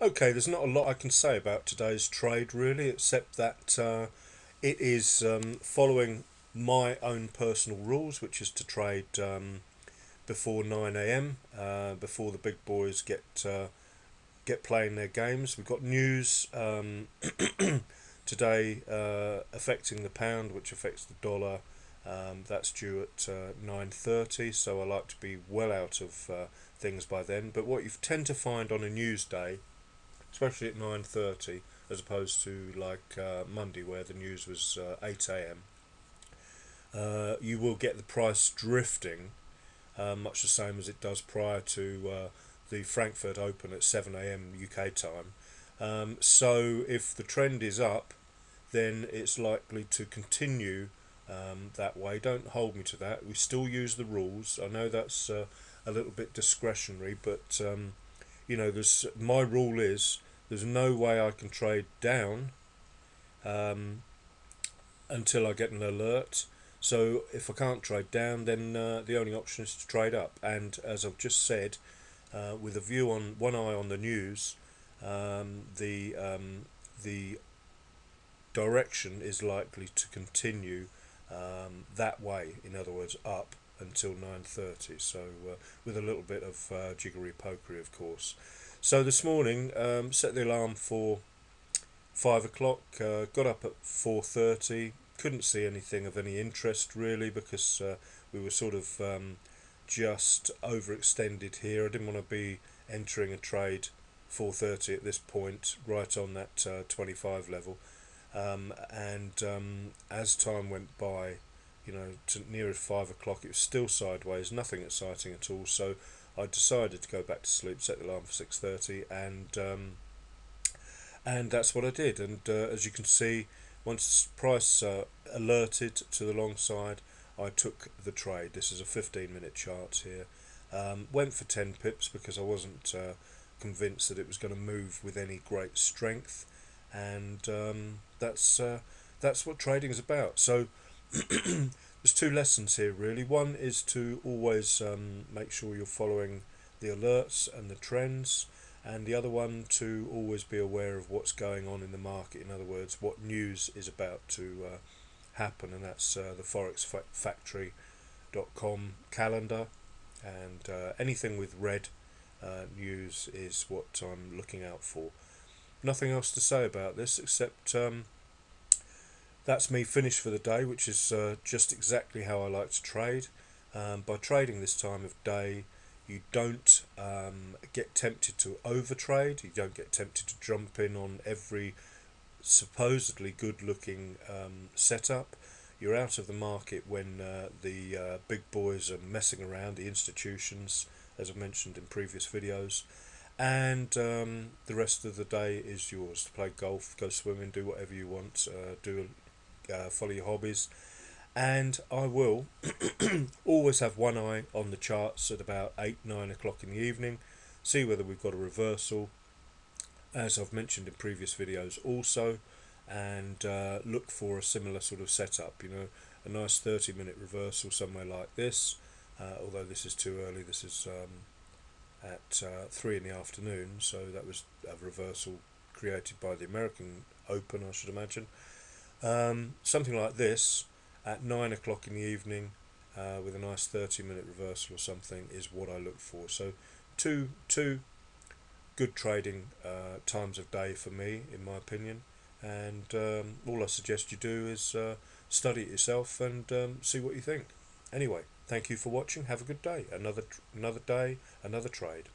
Okay, there's not a lot I can say about today's trade really, except that it is following my own personal rules, which is to trade before 9 a.m. Before the big boys get playing their games. We've got news today affecting the pound, which affects the dollar. That's due at 9:30, so I like to be well out of things by then. But what you tend to find on a news day, especially at 9:30, as opposed to like Monday where the news was 8 a.m., you will get the price drifting, much the same as it does prior to the Frankfurt Open at 7 a.m. UK time. So if the trend is up, then it's likely to continue that way. Don't hold me to that. We still use the rules. I know that's a little bit discretionary, but there's my rule is there's no way I can trade down um, until I get an alert. So if I can't trade down, then the only option is to trade up. And as I've just said, with a view on one eye on the news, the direction is likely to continue that way. In other words, up until 9:30. So with a little bit of jiggery pokery, of course. So this morning, set the alarm for 5 o'clock. Got up at 4:30. Couldn't see anything of any interest really because we were sort of just overextended here. I didn't want to be entering a trade 4:30 at this point, right on that 25 level. And as time went by, to near 5 o'clock, it was still sideways, nothing exciting at all. So I decided to go back to sleep, set the alarm for 6:30, and that's what I did. And as you can see, once the price alerted to the long side, I took the trade. This is a 15-minute chart here. Went for 10 pips because I wasn't convinced that it was going to move with any great strength, and that's what trading is about. So there's two lessons here really. One is to always make sure you're following the alerts and the trends, and the other one to always be aware of what's going on in the market. In other words, what news is about to happen, and that's the forexfactory.com calendar, and anything with red news is what I'm looking out for. Nothing else to say about this except that's me finished for the day, which is just exactly how I like to trade. By trading this time of day, you don't get tempted to overtrade. You don't get tempted to jump in on every supposedly good-looking setup. You're out of the market when the big boys are messing around, the institutions, as I mentioned in previous videos. And the rest of the day is yours to play golf, go swimming, do whatever you want, follow your hobbies. And I will always have one eye on the charts at about 8-9 o'clock in the evening, see whether we've got a reversal, as I've mentioned in previous videos also, and look for a similar sort of setup, a nice 30-minute reversal somewhere like this, although this is too early. This is at 3 in the afternoon, so that was a reversal created by the American Open, I should imagine. Something like this at 9 o'clock in the evening with a nice 30-minute reversal or something is what I look for. So two good trading times of day for me, in my opinion, and all I suggest you do is study it yourself and see what you think. Anyway, thank you for watching. Have a good day. Another day, another trade.